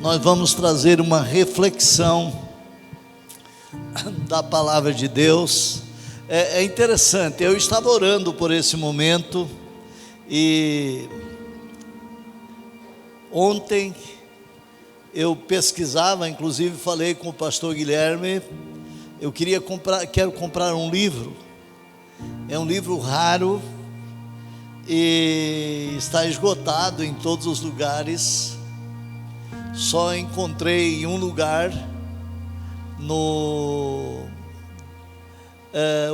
nós vamos trazer uma reflexão da palavra de Deus. É interessante, eu estava orando por esse momento e ontem eu pesquisava, inclusive falei com o pastor Guilherme, quero comprar um livro. É um livro raro e está esgotado em todos os lugares. Só encontrei em um lugar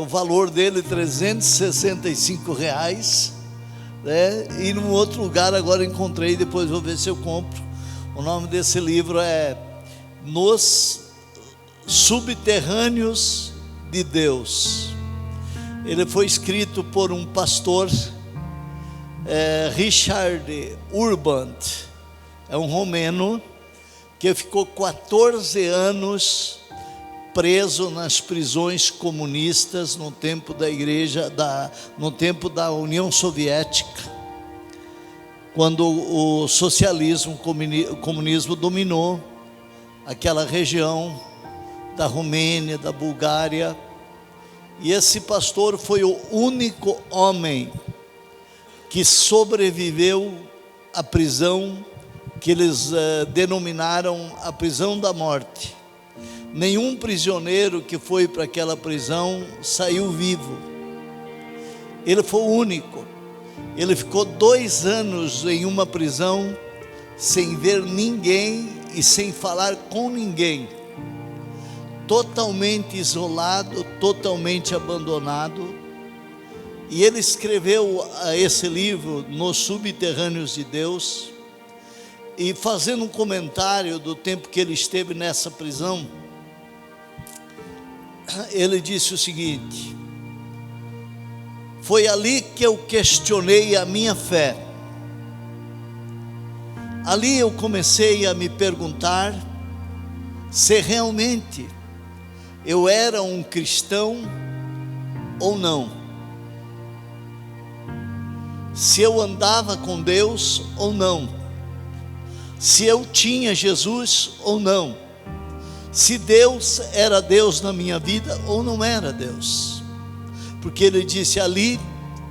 o valor dele R$365, né? E num outro lugar agora encontrei, depois vou ver se eu compro. O nome desse livro é Nos Subterrâneos de Deus. Ele foi escrito por um pastor, Richard Urbant. É um romeno que ficou 14 anos preso nas prisões comunistas no tempo da igreja, no tempo da União Soviética, quando o socialismo, o comunismo dominou aquela região da Romênia, da Bulgária. E esse pastor foi o único homem que sobreviveu à prisão que eles denominaram a prisão da morte. Nenhum prisioneiro que foi para aquela prisão saiu vivo. Ele foi o único. Ele ficou 2 anos em uma prisão sem ver ninguém e sem falar com ninguém, totalmente isolado, totalmente abandonado. E ele escreveu esse livro, Nos Subterrâneos de Deus. E fazendo um comentário do tempo que ele esteve nessa prisão, ele disse o seguinte: foi ali que eu questionei a minha fé. Ali eu comecei a me perguntar se realmente eu era um cristão ou não, se eu andava com Deus ou não, se eu tinha Jesus ou não, se Deus era Deus na minha vida ou não era Deus. Porque ele disse: ali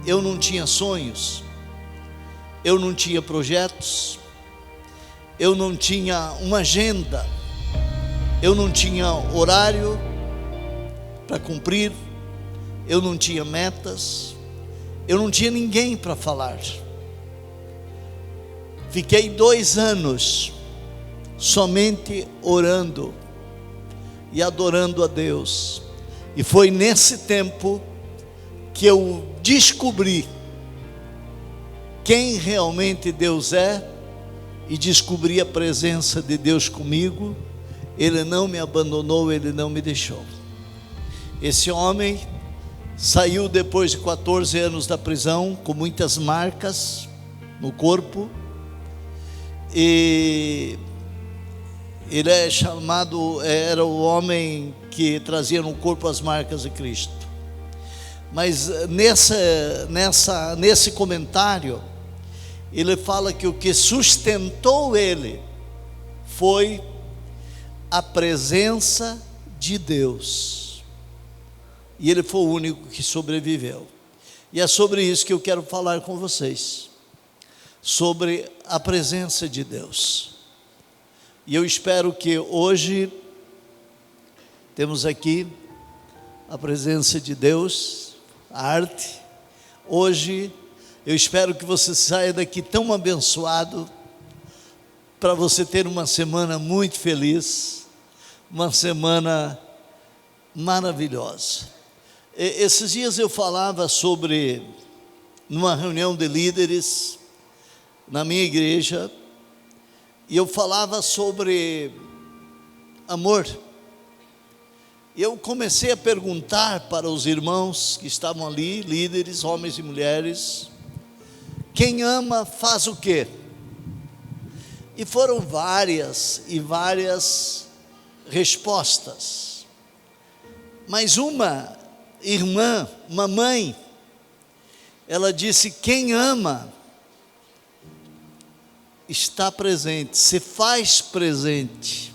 eu não tinha sonhos, eu não tinha projetos, eu não tinha uma agenda, eu não tinha horário para cumprir, eu não tinha metas, eu não tinha ninguém para falar. Fiquei 2 anos somente orando e adorando a Deus. E foi nesse tempo que eu descobri quem realmente Deus é e descobri a presença de Deus comigo. Ele não me abandonou, Ele não me deixou. Esse homem saiu depois de 14 anos da prisão com muitas marcas no corpo. E ele é chamado, era o homem que trazia no corpo as marcas de Cristo. Mas nesse comentário, ele fala que o que sustentou ele foi a presença de Deus. E ele foi o único que sobreviveu. E é sobre isso que eu quero falar com vocês, sobre a presença de Deus. E eu espero que hoje temos aqui a presença de Deus, a arte. Hoje eu espero que você saia daqui tão abençoado, para você ter uma semana muito feliz, uma semana maravilhosa. Esses dias eu falava sobre, numa reunião de líderes na minha igreja, e eu falava sobre amor. E eu comecei a perguntar para os irmãos que estavam ali, líderes, homens e mulheres: quem ama faz o quê? E foram várias e várias respostas. Mas uma irmã, uma mãe, ela disse: quem ama está presente, se faz presente.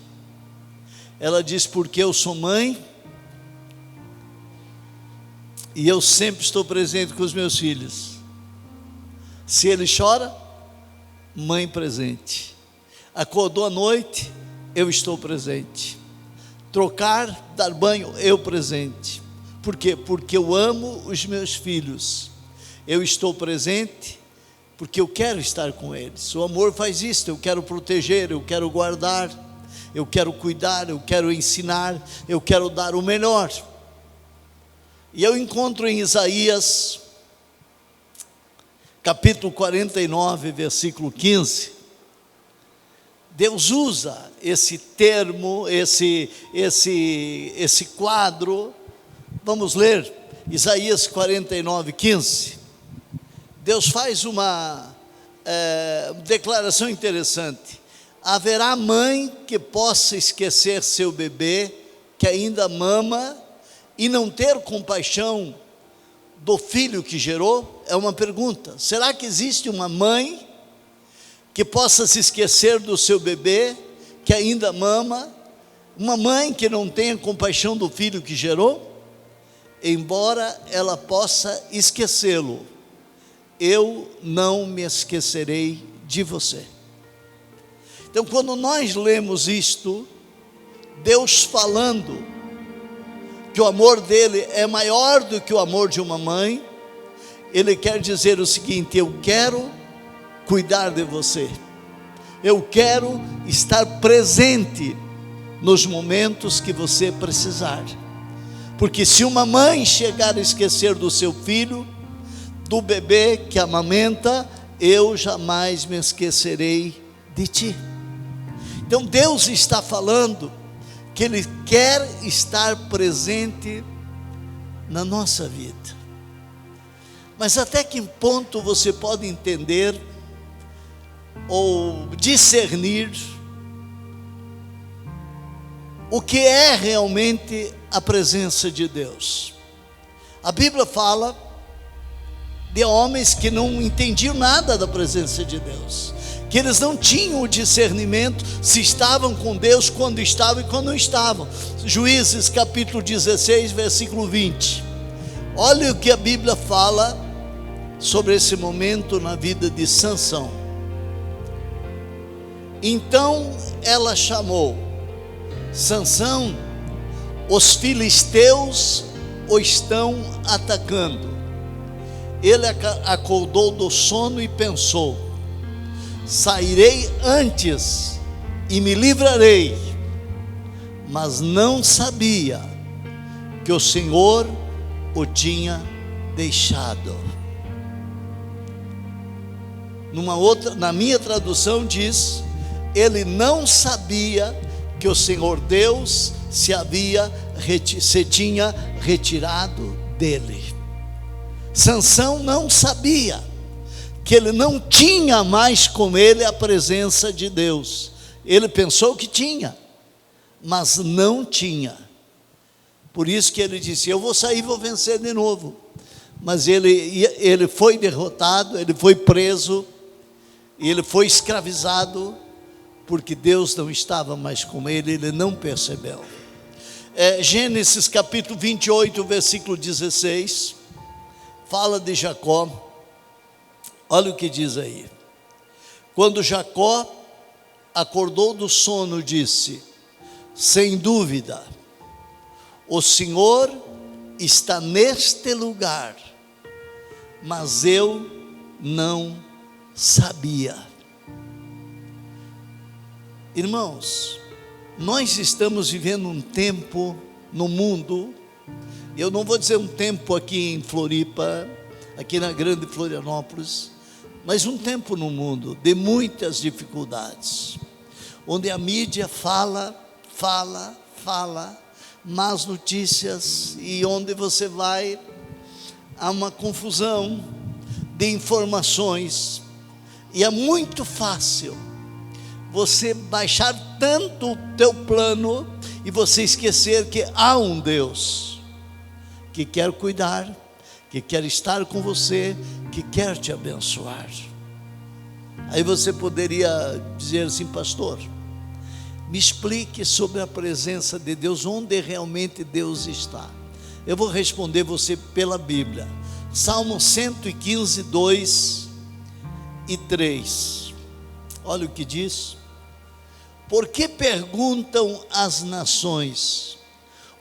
Ela diz: porque eu sou mãe e eu sempre estou presente com os meus filhos. Se ele chora, mãe presente. Acordou à noite, eu estou presente. Trocar, dar banho, eu presente. Por quê? Porque eu amo os meus filhos. Eu estou presente porque eu quero estar com eles. O amor faz isso. Eu quero proteger, eu quero guardar, eu quero cuidar, eu quero ensinar, eu quero dar o melhor. E eu encontro em Isaías, capítulo 49, versículo 15, Deus usa esse termo, esse quadro. Vamos ler Isaías 49, 15. Deus faz uma declaração interessante. Haverá mãe que possa esquecer seu bebê, que ainda mama, e não ter compaixão do filho que gerou? É uma pergunta. Será que existe uma mãe que possa se esquecer do seu bebê, que ainda mama, uma mãe que não tenha compaixão do filho que gerou? Embora ela possa esquecê-lo, eu não me esquecerei de você. Então, quando nós lemos isto, Deus falando que o amor dele é maior do que o amor de uma mãe, ele quer dizer o seguinte: eu quero cuidar de você, eu quero estar presente nos momentos que você precisar. Porque se uma mãe chegar a esquecer do seu filho, do bebê que amamenta, eu jamais me esquecerei de ti. Então Deus está falando que Ele quer estar presente na nossa vida. Mas até que ponto você pode entender ou discernir o que é realmente a presença de Deus? A Bíblia fala de homens que não entendiam nada da presença de Deus, que eles não tinham o discernimento se estavam com Deus, quando estavam e quando não estavam. Juízes capítulo 16, versículo 20. Olha o que a Bíblia fala sobre esse momento na vida de Sansão. Então ela chamou: Sansão, os filisteus o estão atacando. Ele acordou do sono e pensou: sairei antes e me livrarei. Mas não sabia que o Senhor o tinha deixado. Na minha tradução diz: ele não sabia que o Senhor Deus se tinha retirado dele. Sansão não sabia que ele não tinha mais com ele a presença de Deus. Ele pensou que tinha, mas não tinha. Por isso que ele disse: eu vou sair e vou vencer de novo. Mas ele foi derrotado, ele foi preso, e ele foi escravizado, porque Deus não estava mais com ele, ele não percebeu. Gênesis capítulo 28, versículo 16, fala de Jacó. Olha o que diz aí. Quando Jacó acordou do sono, disse: sem dúvida, o Senhor está neste lugar, mas eu não sabia. Irmãos, nós estamos vivendo um tempo no mundo, eu não vou dizer um tempo aqui em Floripa, aqui na grande Florianópolis, mas um tempo no mundo de muitas dificuldades, onde a mídia fala, más notícias, e onde você vai, há uma confusão de informações, e é muito fácil você baixar tanto o teu plano e você esquecer que há um Deus que quer cuidar, que quer estar com você, que quer te abençoar. Aí você poderia dizer assim: pastor, me explique sobre a presença de Deus, onde realmente Deus está. Eu vou responder você pela Bíblia. Salmo 115, 2 e 3. Olha o que diz: por que perguntam as nações,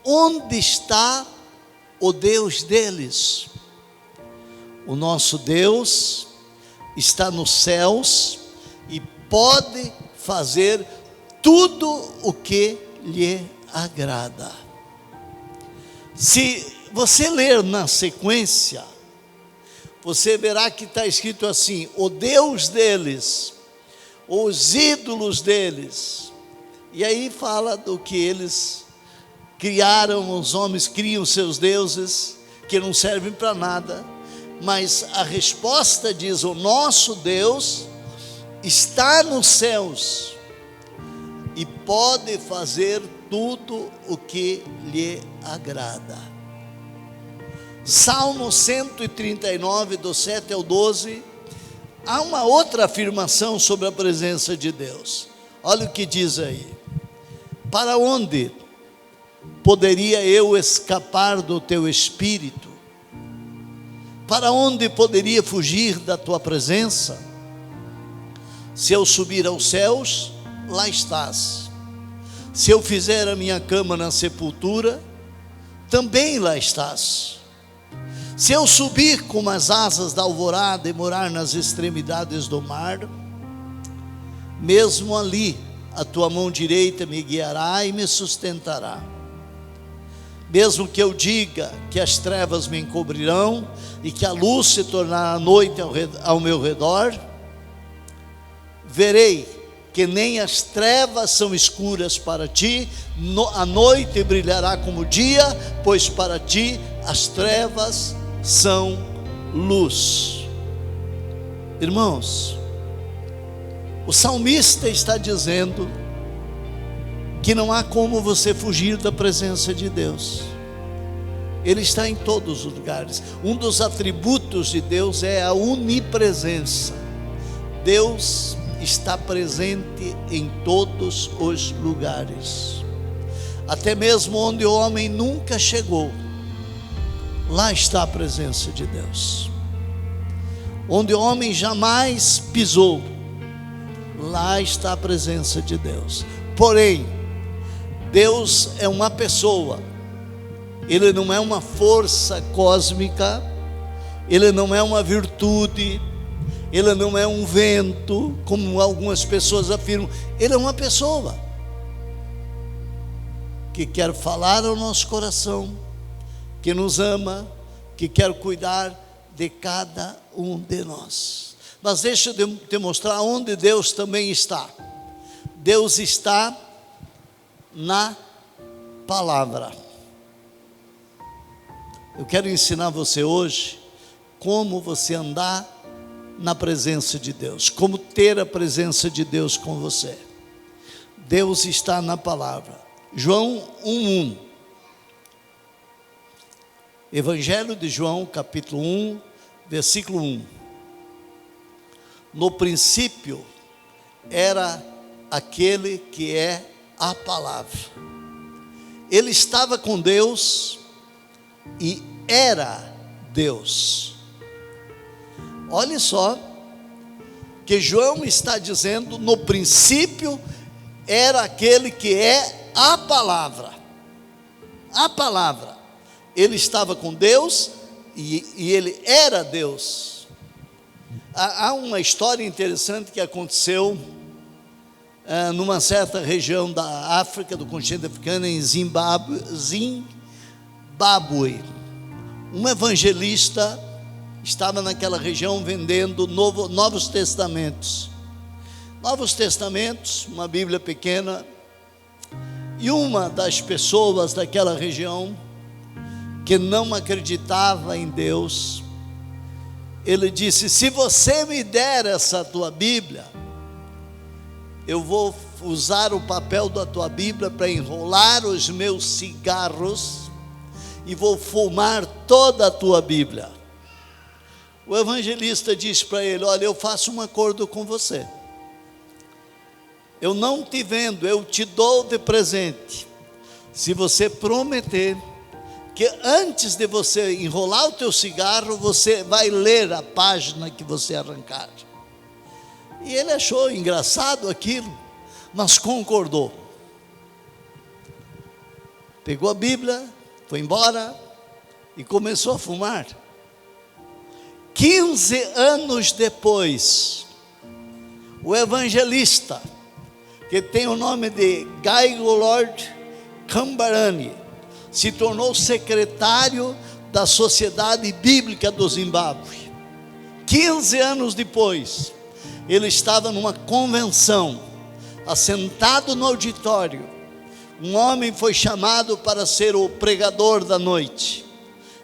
onde está o Deus deles? O nosso Deus está nos céus e pode fazer tudo o que lhe agrada. Se você ler na sequência, você verá que está escrito assim: o Deus deles, os ídolos deles. E aí fala do que eles criaram, os homens criam seus deuses, que não servem para nada. Mas a resposta diz: o nosso Deus está nos céus e pode fazer tudo o que lhe agrada. Salmo 139, do 7 ao 12, há uma outra afirmação sobre a presença de Deus. Olha o que diz aí: para onde poderia eu escapar do teu espírito? Para onde poderia fugir da tua presença? Se eu subir aos céus, lá estás. Se eu fizer a minha cama na sepultura, também lá estás. Se eu subir como as asas da alvorada e morar nas extremidades do mar, mesmo ali a tua mão direita me guiará e me sustentará. Mesmo que eu diga que as trevas me encobrirão e que a luz se tornará noite ao meu redor, verei que nem as trevas são escuras para ti, a noite brilhará como dia, pois para ti as trevas são luz. Irmãos, o salmista está dizendo que não há como você fugir da presença de Deus. Ele está em todos os lugares. Um dos atributos de Deus é a onipresença. Deus está presente em todos os lugares, até mesmo onde o homem nunca chegou. Lá está a presença de Deus. Onde o homem jamais pisou, lá está a presença de Deus. Porém, Deus é uma pessoa. Ele não é uma força cósmica, Ele não é uma virtude, Ele não é um vento, como algumas pessoas afirmam. Ele é uma pessoa que quer falar ao nosso coração, que nos ama, que quer cuidar de cada um de nós. Mas deixa eu te mostrar onde Deus também está. Deus está na palavra. Eu quero ensinar você hoje como você andar na presença de Deus, como ter a presença de Deus com você. Deus está na palavra. João 1:1. Evangelho de João, capítulo 1, versículo 1. No princípio era aquele que é a palavra. Ele estava com Deus e era Deus. Olha só que João está dizendo: no princípio era aquele que é a palavra. A palavra. Ele estava com Deus e ele era Deus. Há uma história interessante que aconteceu numa certa região da África, do continente africano, em Zimbábue. Um evangelista estava naquela região vendendo Novos Testamentos. Novos Testamentos, uma Bíblia pequena. E uma das pessoas daquela região, que não acreditava em Deus, ele disse: se você me der essa tua Bíblia, eu vou usar o papel da tua Bíblia para enrolar os meus cigarros e vou fumar toda a tua Bíblia. o evangelista disse para ele: olha, eu faço um acordo com você. Eu não te vendo, eu te dou de presente, se você prometer que antes de você enrolar o teu cigarro, você vai ler a página que você arrancar. E ele achou engraçado aquilo, mas concordou. Pegou a Bíblia, foi embora e começou a fumar. 15 anos depois, o evangelista, que tem o nome de Guy Lord Kambarani, se tornou secretário da Sociedade Bíblica do Zimbábue. 15 anos depois, ele estava numa convenção, assentado no auditório. Um homem foi chamado para ser o pregador da noite.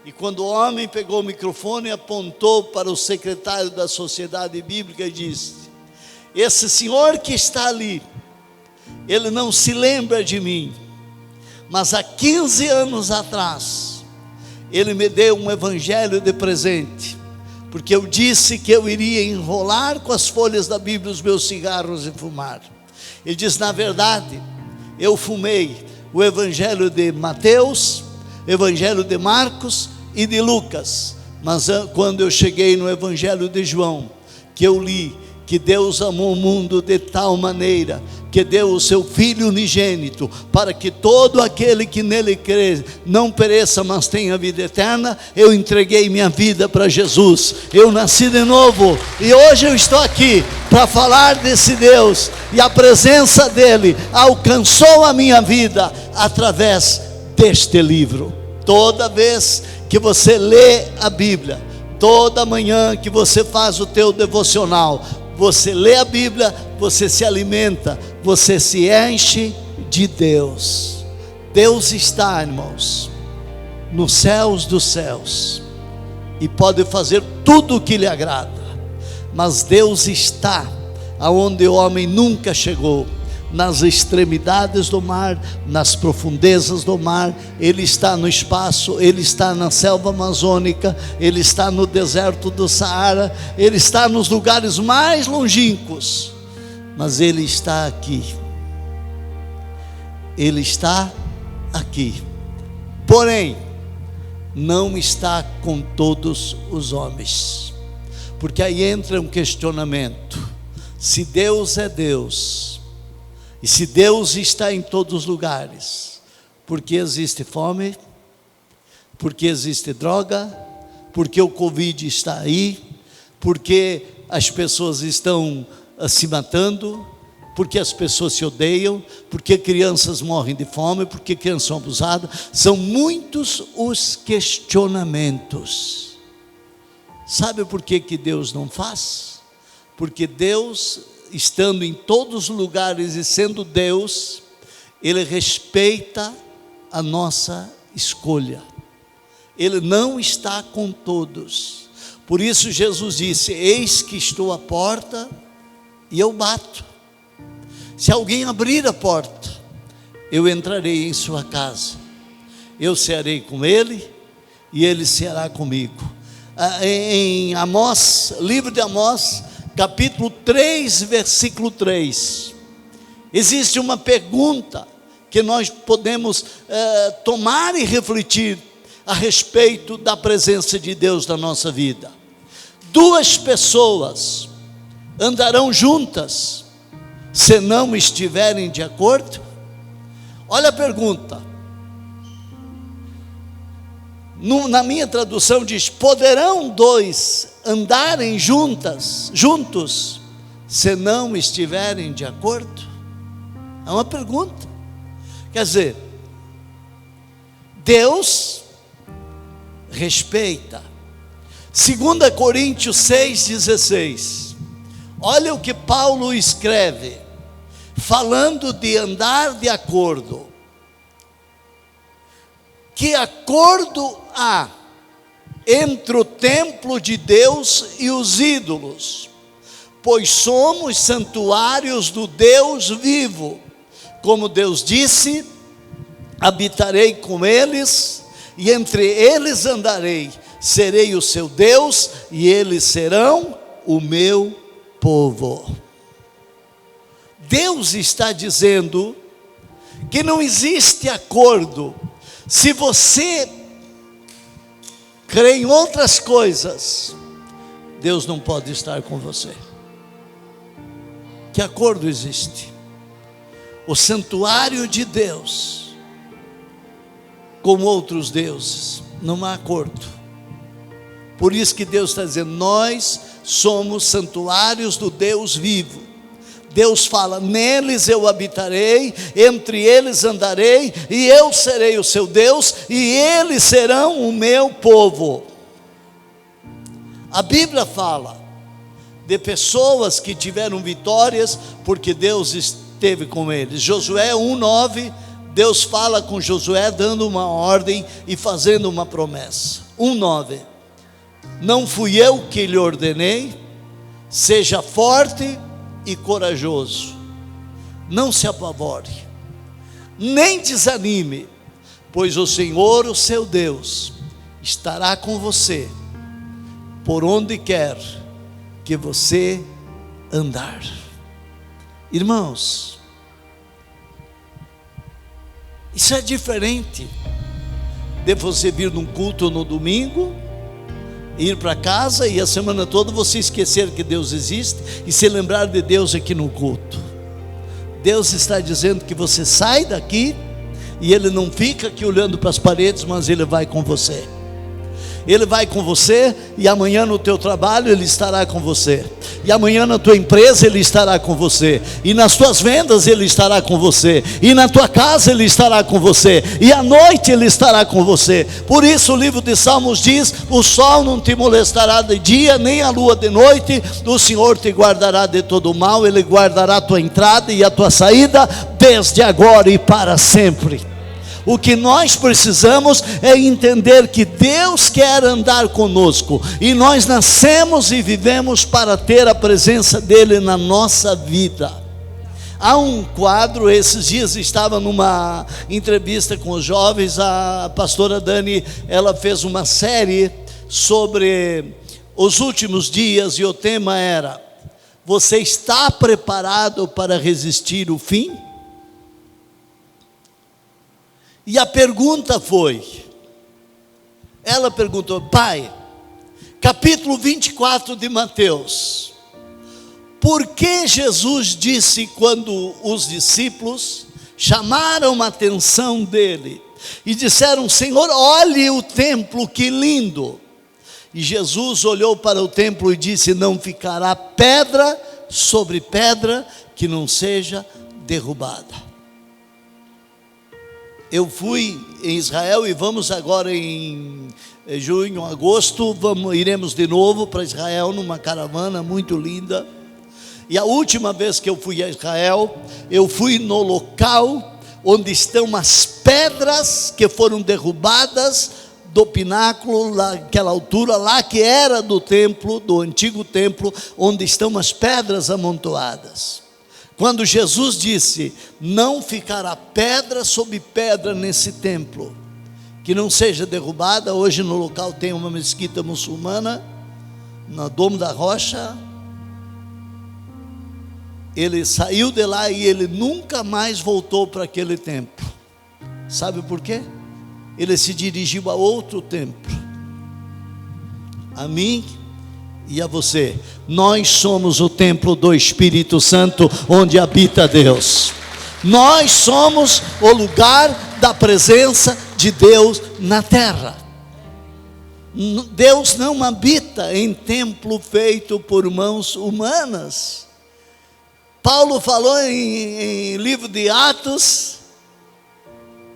E quando o homem pegou o microfone e apontou para o secretário da Sociedade Bíblica e disse: esse senhor que está ali, ele não se lembra de mim, mas há 15 anos atrás, ele me deu um evangelho de presente, porque eu disse que eu iria enrolar com as folhas da Bíblia os meus cigarros e fumar. Ele diz: na verdade, eu fumei o evangelho de Mateus, evangelho de Marcos e de Lucas, mas quando eu cheguei no evangelho de João, que eu li que Deus amou o mundo de tal maneira que deu o seu Filho unigênito, para que todo aquele que nele crê não pereça, mas tenha vida eterna. Eu entreguei minha vida para Jesus, eu nasci de novo, e hoje eu estou aqui para falar desse Deus, e a presença dele alcançou a minha vida através deste livro. Toda vez que você lê a Bíblia, toda manhã que você faz o teu devocional, você lê a Bíblia, você se alimenta, você se enche de Deus. Deus está, irmãos, nos céus dos céus, e pode fazer tudo o que lhe agrada, mas Deus está aonde o homem nunca chegou, nas extremidades do mar, nas profundezas do mar. Ele está no espaço, ele está na selva amazônica, ele está no deserto do Saara, ele está nos lugares mais longínquos, mas ele está aqui. Ele está aqui, porém não está com todos os homens, porque aí entra um questionamento: se Deus é Deus, e se Deus está em todos os lugares, por que existe fome? Por que existe droga? Por que o Covid está aí? Por que as pessoas estão se matando? Por que as pessoas se odeiam? Por que crianças morrem de fome? Por que crianças são abusadas? São muitos os questionamentos. Sabe por que Deus não faz? Porque Deus, estando em todos os lugares e sendo Deus, Ele respeita a nossa escolha. Ele não está com todos. Por isso Jesus disse: eis que estou à porta e eu bato. Se alguém abrir a porta, eu entrarei em sua casa, eu cearei com ele e ele ceará comigo. Em Amós, livro de Amós, capítulo 3, versículo 3, existe uma pergunta que nós podemos tomar e refletir a respeito da presença de Deus na nossa vida. Duas pessoas andarão juntas se não estiverem de acordo? Olha a pergunta. Na minha tradução diz: poderão dois andarem juntos se não estiverem de acordo? É uma pergunta. Quer dizer, Deus respeita. 2 Coríntios 6,16. Olha o que Paulo escreve, falando de andar de acordo. Que acordo há entre o templo de Deus e os ídolos? Pois somos santuários do Deus vivo. Como Deus disse: habitarei com eles, e entre eles andarei, serei o seu Deus e eles serão o meu povo. Deus está dizendo que não existe acordo. Se você crê em outras coisas, Deus não pode estar com você. Que acordo existe? O santuário de Deus com outros deuses, não há acordo. Por isso que Deus está dizendo, nós somos santuários do Deus vivo. Deus fala, neles eu habitarei, entre eles andarei, e eu serei o seu Deus, e eles serão o meu povo. A Bíblia fala de pessoas que tiveram vitórias, porque Deus esteve com eles. Josué 1:9, Deus fala com Josué, dando uma ordem e fazendo uma promessa. 1:9, não fui eu que lhe ordenei, seja forte e corajoso, não se apavore, nem desanime, pois o Senhor, o seu Deus, estará com você, por onde quer que você andar. Irmãos, isso é diferente de você vir num culto no domingo, ir para casa e a semana toda você esquecer que Deus existe e se lembrar de Deus aqui no culto. Deus está dizendo que você sai daqui e Ele não fica aqui olhando para as paredes, mas Ele vai com você. Ele vai com você e amanhã no teu trabalho Ele estará com você. E amanhã na tua empresa Ele estará com você. E nas tuas vendas Ele estará com você. E na tua casa Ele estará com você. E à noite Ele estará com você. Por isso o livro de Salmos diz, o sol não te molestará de dia, nem a lua de noite. O Senhor te guardará de todo mal. Ele guardará a tua entrada e a tua saída, desde agora e para sempre. O que nós precisamos é entender que Deus quer andar conosco, e nós nascemos e vivemos para ter a presença dEle na nossa vida. Há um quadro, esses dias estava numa entrevista com os jovens, a pastora Dani, ela fez uma série sobre os últimos dias, e o tema era, você está preparado para resistir o fim? E a pergunta foi, ela perguntou, pai, capítulo 24 de Mateus, por que Jesus disse quando os discípulos chamaram a atenção dele e disseram, Senhor, olhe o templo, que lindo. E Jesus olhou para o templo e disse, não ficará pedra sobre pedra que não seja derrubada. Eu fui em Israel e vamos agora em junho, agosto, iremos de novo para Israel numa caravana muito linda. E a última vez que eu fui a Israel, eu fui no local onde estão as pedras que foram derrubadas do pináculo, naquela altura lá que era do templo, do antigo templo, onde estão as pedras amontoadas. Quando Jesus disse, não ficará pedra sobre pedra nesse templo, que não seja derrubada. Hoje no local tem uma mesquita muçulmana, no Domo da Rocha. Ele saiu de lá e ele nunca mais voltou para aquele templo. Sabe por quê? Ele se dirigiu a outro templo. A mim e a você. Nós somos o templo do Espírito Santo, onde habita Deus. Nós somos o lugar da presença de Deus na terra. Deus não habita em templo feito por mãos humanas. Paulo falou em livro de Atos,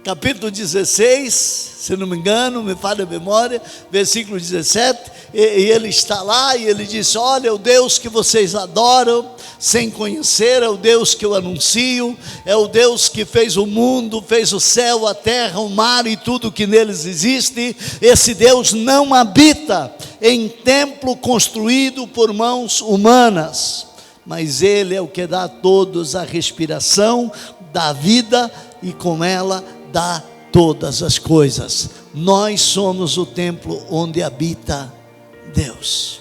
capítulo 16, se não me engano, me falha a memória, versículo 17, e ele está lá e ele diz, olha, o Deus que vocês adoram, sem conhecer, é o Deus que eu anuncio, é o Deus que fez o mundo, fez o céu, a terra, o mar e tudo que neles existe. Esse Deus não habita em templo construído por mãos humanas, mas Ele é o que dá a todos a respiração da vida, e com ela dá todas as coisas. nós somos o templo onde habita Deus.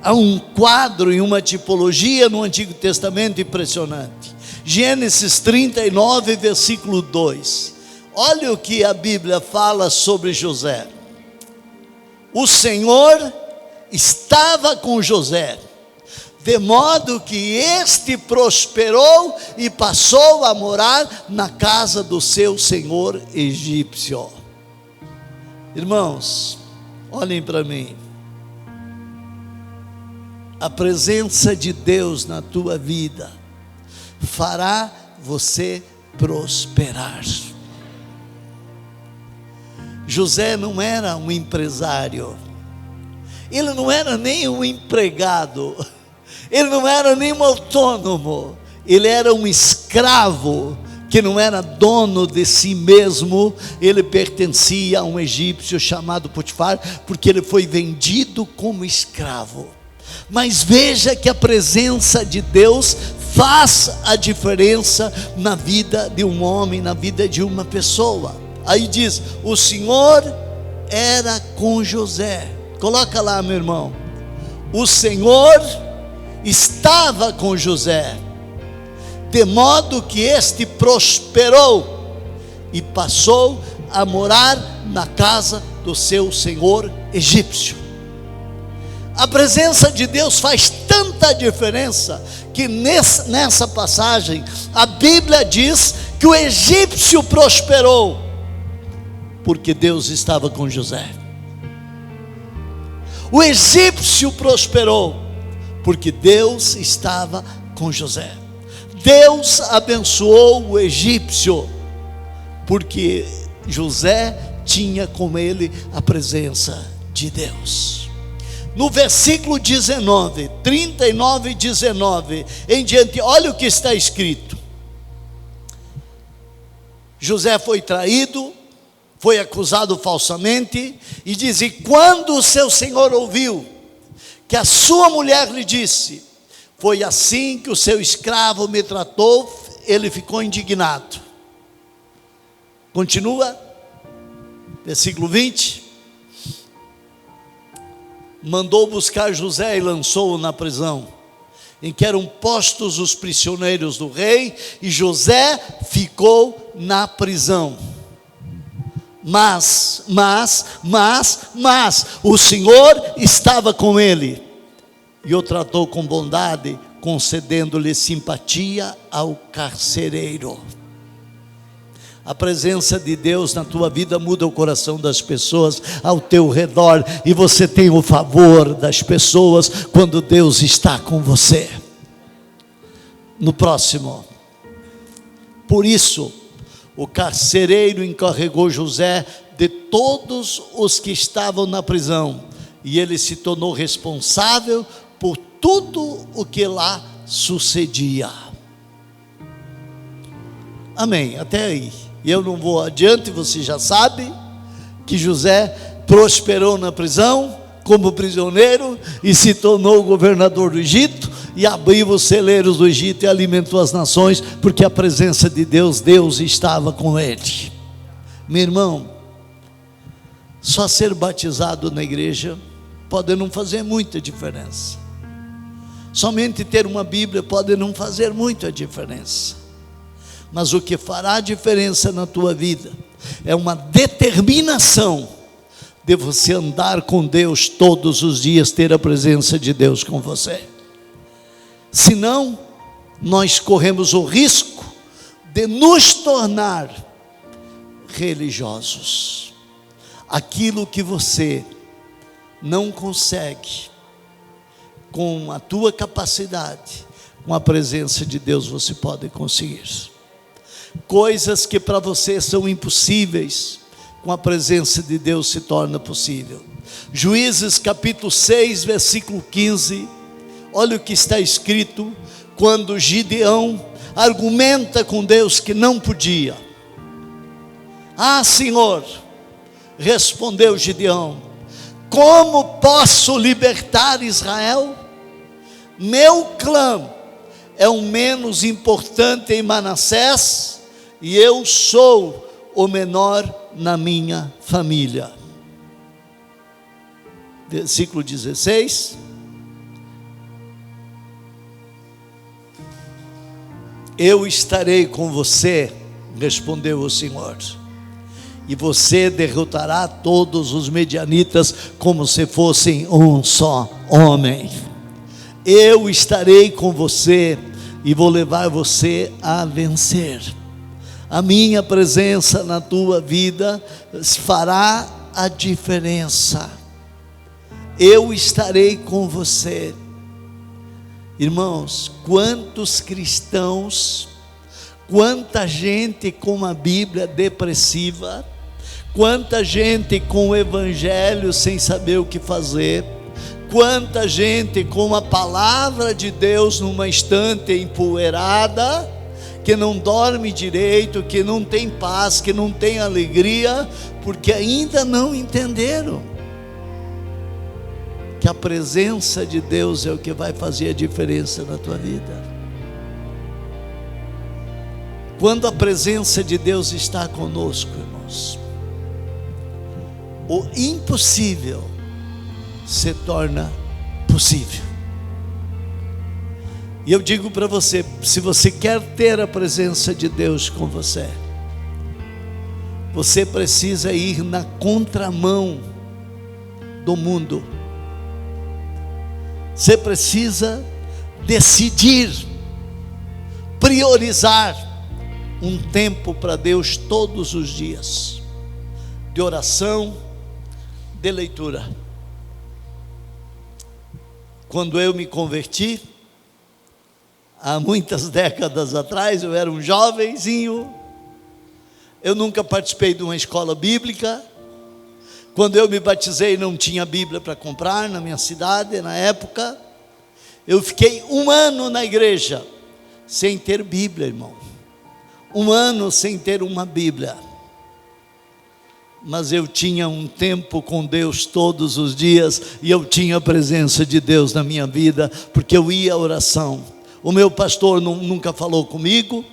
Há um quadro e uma tipologia no Antigo Testamento impressionante. Gênesis 39, versículo 2. Olha o que a Bíblia fala sobre José. O Senhor estava com José, de modo que este prosperou e passou a morar na casa do seu senhor egípcio. Irmãos, olhem para mim. A presença de Deus na tua vida fará você prosperar. José não era um empresário, ele não era nem um empregado, ele não era nem um autônomo, ele era um escravo que não era dono de si mesmo. Ele pertencia a um egípcio chamado Potifar, porque ele foi vendido como escravo. Mas veja que a presença de Deus faz a diferença na vida de um homem, na vida de uma pessoa. Aí diz: o Senhor era com José. Coloca lá, meu irmão. O Senhor estava com José, de modo que este prosperou e passou a morar na casa do seu senhor egípcio. A presença de Deus faz tanta diferença que nessa passagem a Bíblia diz que o egípcio prosperou porque Deus estava com José. O egípcio prosperou porque Deus estava com José. Deus abençoou o egípcio porque José tinha com ele a presença de Deus. No versículo 19, 39 e 19 em diante, olha o que está escrito. José foi traído, foi acusado falsamente, e diz: e quando o seu senhor ouviu que a sua mulher lhe disse: foi assim que o seu escravo me tratou, ele ficou indignado. Continua, versículo 20. Mandou buscar José e lançou-o na prisão, em que eram postos os prisioneiros do rei, e José ficou na prisão. Mas o Senhor estava com ele, e o tratou com bondade, concedendo-lhe simpatia ao carcereiro. A presença de Deus na tua vida muda o coração das pessoas ao teu redor, e você tem o favor das pessoas quando Deus está com você. No próximo. Por isso, o carcereiro encarregou José de todos os que estavam na prisão, e ele se tornou responsável por tudo o que lá sucedia. Amém, até aí. E eu não vou adiante, você já sabe que José prosperou na prisão como prisioneiro e se tornou governador do Egito, e abriu os celeiros do Egito e alimentou as nações, porque a presença de Deus estava com ele. Meu irmão, só ser batizado na igreja pode não fazer muita diferença. Somente ter uma Bíblia pode não fazer muita diferença. Mas o que fará diferença na tua vida é uma determinação de você andar com Deus todos os dias, ter a presença de Deus com você. Senão, nós corremos o risco de nos tornar religiosos. Aquilo que você não consegue, com a tua capacidade, com a presença de Deus você pode conseguir. Coisas que para você são impossíveis, com a presença de Deus se torna possível. Juízes capítulo 6, versículo 15, olha o que está escrito, quando Gideão argumenta com Deus que não podia. Ah, Senhor, respondeu Gideão, como posso libertar Israel? Meu clã é o menos importante em Manassés, e eu sou o menor na minha família. Versículo 16. Eu estarei com você, respondeu o Senhor, e você derrotará todos os medianitas como se fossem um só homem. Eu estarei com você e vou levar você a vencer. A minha presença na tua vida fará a diferença. Eu estarei com você. Irmãos, quantos cristãos, quanta gente com a Bíblia depressiva, quanta gente com o Evangelho sem saber o que fazer, quanta gente com a palavra de Deus numa estante empoeirada, que não dorme direito, que não tem paz, que não tem alegria, porque ainda não entenderam que a presença de Deus é o que vai fazer a diferença na tua vida. Quando a presença de Deus está conosco, irmãos, o impossível se torna possível. E eu digo para você, se você quer ter a presença de Deus com você, você precisa ir na contramão do mundo. Você precisa decidir, priorizar um tempo para Deus todos os dias, de oração, de leitura. Quando eu me converti, há muitas décadas atrás, eu era um jovenzinho, eu nunca participei de uma escola bíblica. Quando eu me batizei, não tinha Bíblia para comprar na minha cidade, na época. Eu fiquei 1 ano na igreja, sem ter Bíblia, irmão. 1 ano sem ter uma Bíblia. Mas eu tinha um tempo com Deus todos os dias, e eu tinha a presença de Deus na minha vida, porque eu ia à oração. O meu pastor nunca falou comigo,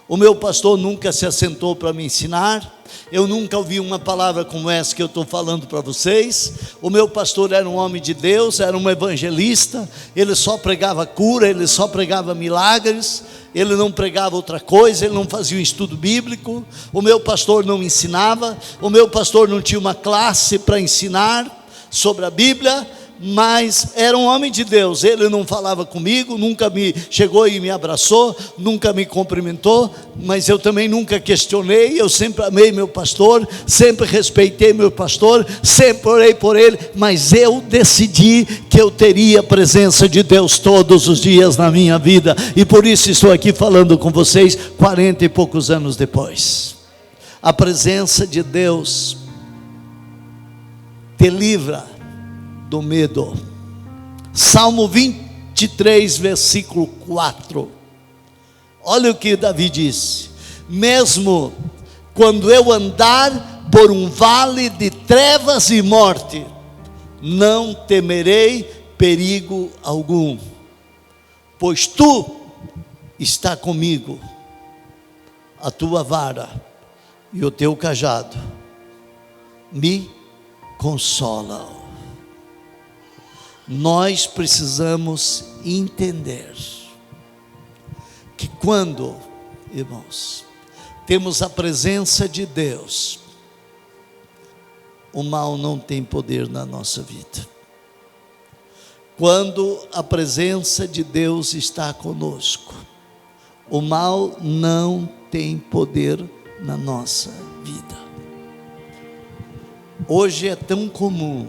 o meu pastor nunca se assentou para me ensinar, eu nunca ouvi uma palavra como essa que eu estou falando para vocês. O meu pastor era um homem de Deus, era um evangelista, ele só pregava cura, ele só pregava milagres, ele não pregava outra coisa, ele não fazia um estudo bíblico. O meu pastor não ensinava, o meu pastor não tinha uma classe para ensinar sobre a Bíblia, mas era um homem de Deus. Ele não falava comigo, nunca me chegou e me abraçou, nunca me cumprimentou, mas eu também nunca questionei. Eu sempre amei meu pastor, sempre respeitei meu pastor, sempre orei por ele, mas eu decidi que eu teria a presença de Deus todos os dias na minha vida, e por isso estou aqui falando com vocês 40 e poucos anos depois. A presença de Deus te livra do medo. Salmo 23, versículo 4. Olha o que Davi disse: mesmo quando eu andar por um vale de trevas e morte, não temerei perigo algum, pois tu está comigo, a tua vara e o teu cajado me consolam. Nós precisamos entender que quando, irmãos, temos a presença de Deus, o mal não tem poder na nossa vida. Quando a presença de Deus está conosco, o mal não tem poder na nossa vida. Hoje é tão comum,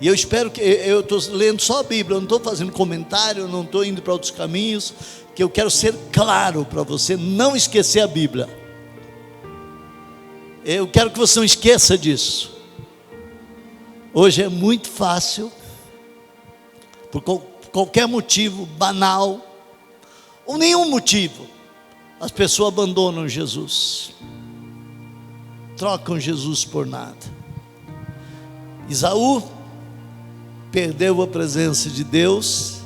e eu espero que, eu estou lendo só a Bíblia, eu não estou fazendo comentário, eu não estou indo para outros caminhos, que eu quero ser claro para você, não esquecer a Bíblia. Eu quero que você não esqueça disso. Hoje é muito fácil, por qualquer motivo banal, ou nenhum motivo, as pessoas abandonam Jesus, trocam Jesus por nada. Esaú perdeu a presença de Deus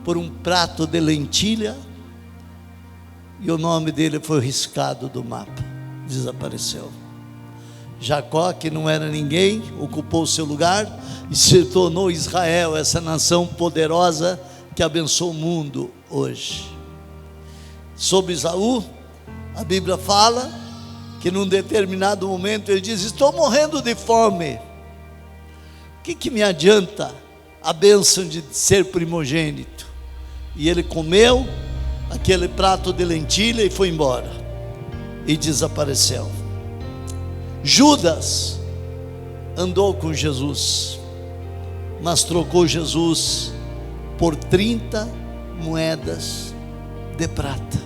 por um prato de lentilha, e o nome dele foi riscado do mapa. desapareceu. Jacó, que não era ninguém, ocupou o seu lugar e se tornou Israel, essa nação poderosa que abençoa o mundo hoje. Sobre Esaú, a Bíblia fala que num determinado momento ele diz: estou morrendo de fome, o que me adianta a bênção de ser primogênito? E ele comeu aquele prato de lentilha e foi embora, e desapareceu. Judas andou com Jesus, mas trocou Jesus por 30 moedas de prata.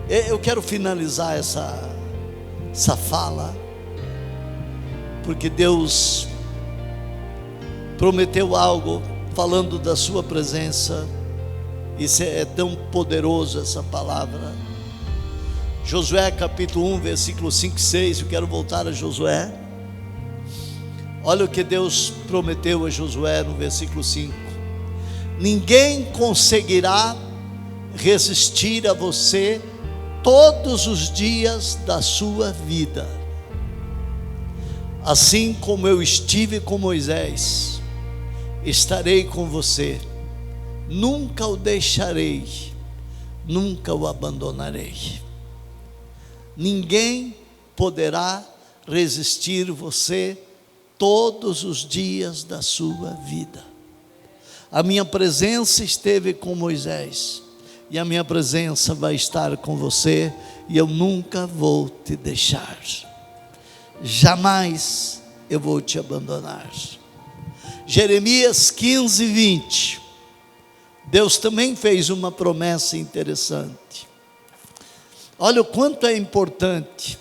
Eu quero finalizar essa fala, porque Deus prometeu algo, falando da sua presença. Isso é tão poderoso, essa palavra. Josué capítulo 1, versículo 5 e 6, eu quero voltar a Josué. Olha o que Deus prometeu a Josué no versículo 5: ninguém conseguirá resistir a você todos os dias da sua vida. Assim como eu estive com Moisés, estarei com você, nunca o deixarei, nunca o abandonarei. Ninguém poderá resistir você todos os dias da sua vida. A minha presença esteve com Moisés, e a minha presença vai estar com você, e eu nunca vou te deixar, jamais eu vou te abandonar. Jeremias 15, 20, Deus também fez uma promessa interessante. Olha o quanto é importante.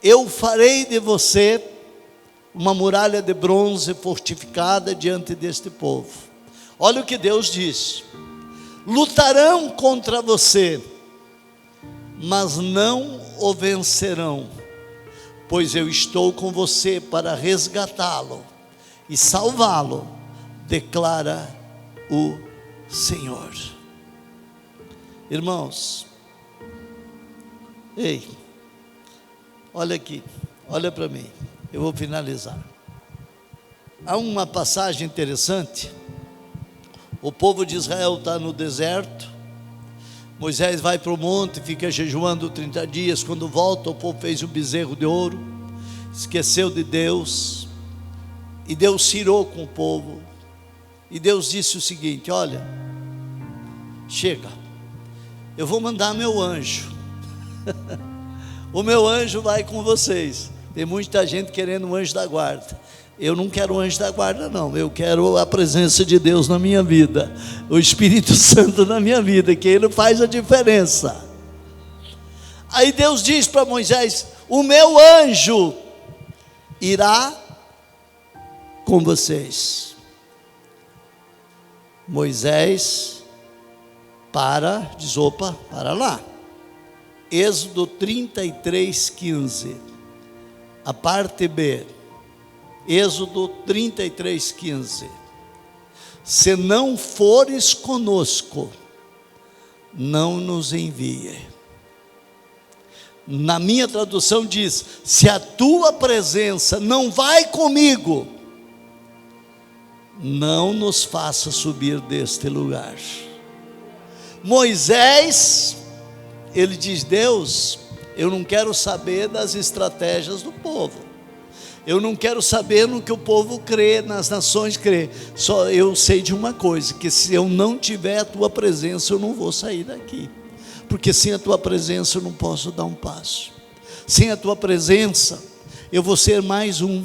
Eu farei de você uma muralha de bronze fortificada diante deste povo. Olha o que Deus diz: lutarão contra você, mas não o vencerão, pois eu estou com você para resgatá-lo e salvá-lo, declara o Senhor. Irmãos, ei, olha aqui, olha para mim, eu vou finalizar. Há uma passagem interessante. O povo de Israel está no deserto, Moisés vai para o monte, fica jejuando 30 dias, quando volta o povo fez um bezerro de ouro, esqueceu de Deus, e Deus se irou com o povo, e Deus disse o seguinte: olha, chega, eu vou mandar meu anjo, o meu anjo vai com vocês. Tem muita gente querendo um anjo da guarda. Eu não quero um anjo da guarda, não. Eu quero a presença de Deus na minha vida, o Espírito Santo na minha vida, que Ele faz a diferença. Aí Deus diz para Moisés: o meu anjo irá com vocês. Moisés diz: opa, para lá. Êxodo 33, 15, a parte B. Êxodo 33, 15. Se não fores conosco, não nos envie. Na minha tradução diz: se a tua presença não vai comigo, não nos faça subir deste lugar. Moisés, ele diz: Deus, eu não quero saber das estratégias do povo, eu não quero saber no que o povo crê, nas nações crê, só eu sei de uma coisa, que se eu não tiver a tua presença, eu não vou sair daqui, porque sem a tua presença eu não posso dar um passo, sem a tua presença eu vou ser mais um,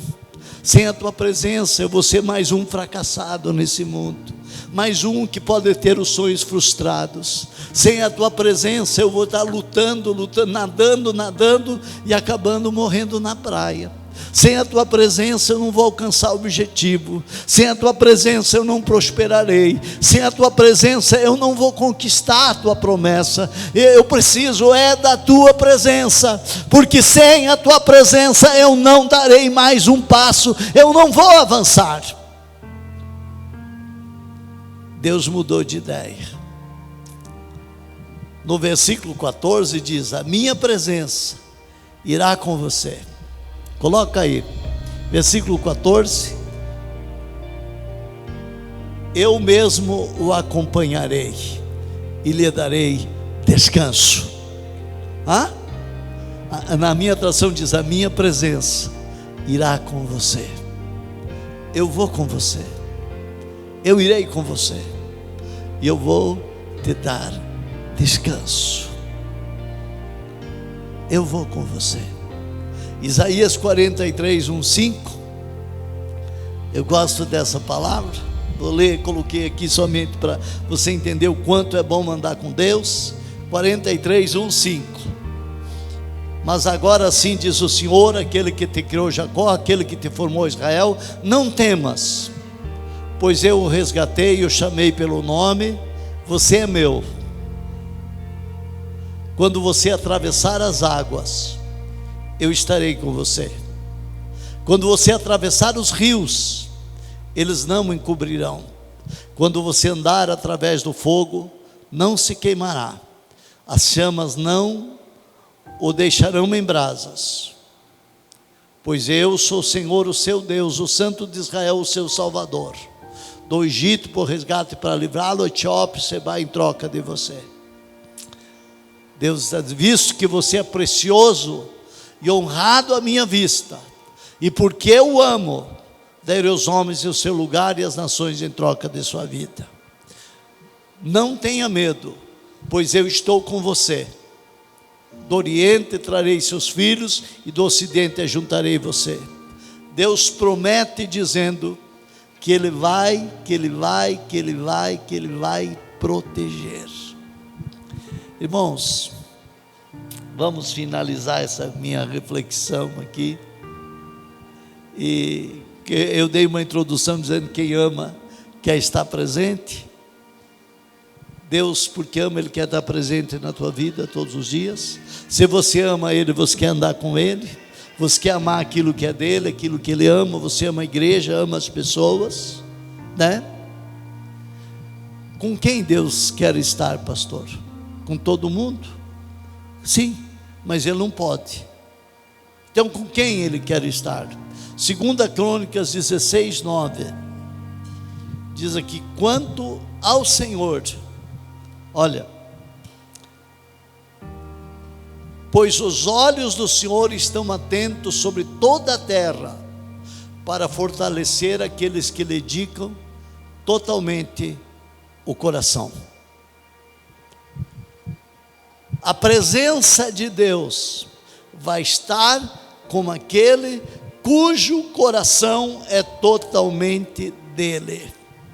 sem a tua presença eu vou ser mais um fracassado nesse mundo, mais um que pode ter os sonhos frustrados. Sem a tua presença eu vou estar lutando, nadando e acabando morrendo na praia. Sem a tua presença eu não vou alcançar o objetivo, sem a tua presença eu não prosperarei, sem a tua presença eu não vou conquistar a tua promessa. Eu preciso da tua presença, porque sem a tua presença eu não darei mais um passo, eu não vou avançar. Deus mudou de ideia. No versículo 14 diz: a minha presença irá com você. Coloca aí, versículo 14. Eu mesmo o acompanharei e lhe darei descanso. Na minha tradução diz: a minha presença irá com você. Eu vou com você, eu irei com você, e eu vou te dar descanso. Eu vou com você. Isaías 43, 5. Eu gosto dessa palavra. Vou ler, coloquei aqui somente para você entender o quanto é bom andar com Deus. 43, 5. Mas agora sim diz o Senhor, aquele que te criou Jacó, aquele que te formou Israel: não temas, pois eu o resgatei e o chamei pelo nome. Você é meu. Quando você atravessar as águas, eu estarei com você. Quando você atravessar os rios, eles não o encobrirão. Quando você andar através do fogo, não se queimará. As chamas não o deixarão em brasas. Pois eu sou o Senhor, o seu Deus, o Santo de Israel, o seu Salvador. Do Egito por resgate para livrá-lo, a Etiópia, Seba em troca de você. Deus está dizendo: visto que você é precioso e honrado à minha vista, e porque eu o amo, darei os homens em seu lugar e as nações em troca de sua vida. Não tenha medo, pois eu estou com você. Do Oriente trarei seus filhos, e do Ocidente ajuntarei você. Deus promete dizendo que Ele vai proteger. Irmãos, vamos finalizar essa minha reflexão aqui. E eu dei uma introdução dizendo: quem ama quer estar presente. Deus, porque ama, Ele quer estar presente na tua vida todos os dias. Se você ama Ele, você quer andar com Ele, você quer amar aquilo que é dele, aquilo que Ele ama. Você ama a igreja, ama as pessoas, né? Com quem Deus quer estar, pastor? Com todo mundo? Sim, mas Ele não pode. Então com quem Ele quer estar? 2 Crônicas 16, 9 diz aqui: quanto ao Senhor, olha, pois os olhos do Senhor estão atentos sobre toda a terra, para fortalecer aqueles que lhe dedicam totalmente o coração. A presença de Deus vai estar com aquele cujo coração é totalmente dele.